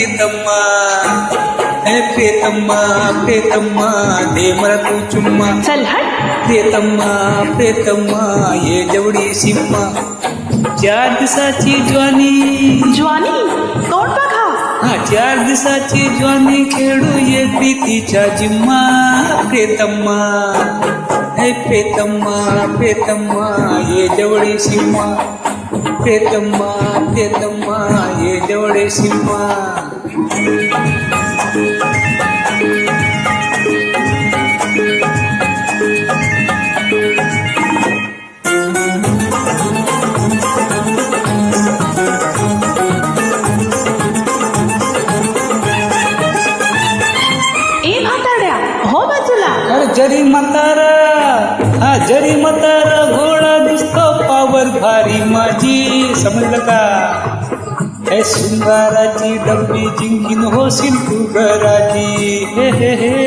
प्रीतम्मा हे प्रीतम्मा प्रीतम्मा दे मला तू चुम्मा चल हट. प्रीतम्मा प्रीतम्मा ये जवळी सिम्मा 4 दिवसाची ज्वानी ज्वानी तोंड बघा. 4 दिवसाची ज्वानी खेळू ये प्रीतीच्या जिम्मा प्रीतम्मा हे प्रीतम्मा प्रीतम्मा ये जवळी सिम्मा प्रीतम्मा प्रीतम्मा ये जवळी सिम्मा. हो बाजूला. अरे जरी म्हातारा जरी म्हातारा घोडा दिसतो पावर भारी माझी समजलं का. हे शृंगाराची डब्बी जिंकीन होशील तू घराची हे हे हे.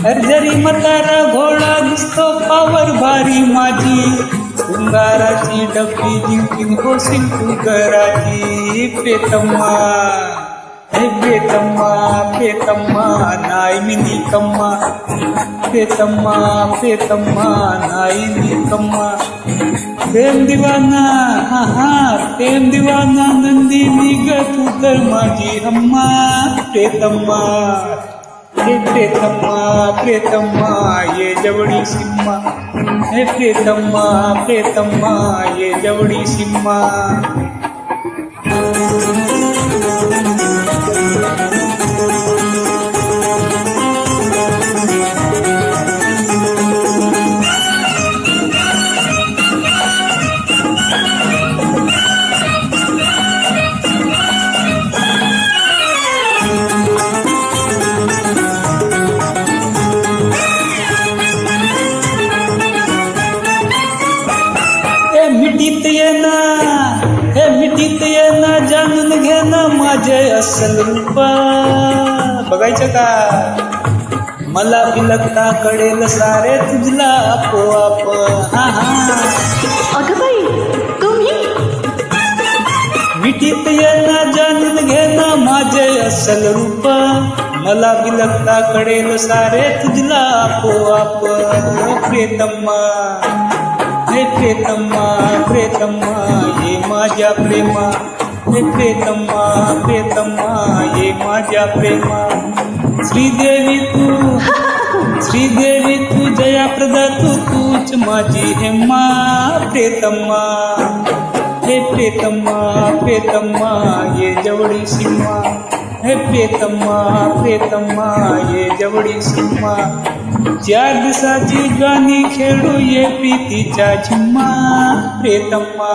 अरे जरी म्हातारा घोडा दिसतो पावर भारी माझी शृंगाराची डब्बी जिंकीन होशील तू घराची प्रीतम्मा हे प्रीतम्मा प्रीतम्मा नाय मी निकम्मा प्रीतम्मा प्रीतम्मा नाय निकम्मा. प्रेम दिवाना प्रेम दिवाना नंदिनी ग तू तर माझी हम्मा प्रीतम्मा हे प्रीतम्मा प्रीतम्मा ये जवळी सिम्मा हे प्रीतम्मा प्रीतम्मा ये जवळी सिम्मा. मिठीत ये ना जाणून घे ना माझे असल रूप बघायचं का. मला बिलकता कळेल सारे तुझला आपोआप. अगं बाई तुम्ही. मिठीत ये ना जाणून घे ना माझे असल रूप मला बिलकता कळेल सारे तुझला आपोआप प्रीतम्मा हे प्रीतम्मा प्रीतम्मा ये माझ्या प्रेमा हे प्रीतम्मा प्रीतम्मा ये माझ्या प्रेमा. श्रीदेवी तू जयाप्रदा तूच माझी हेम्मा प्रीतम्मा हे प्रीतम्मा प्रीतम्मा ये जवळी सिम्मा हे प्रीतम्मा प्रीतम्मा ये जवळी सिम्मा. 4 दिवसाची ज्वानी खेळू ये प्रीतीच्या झिम्मा प्रीतम्मा.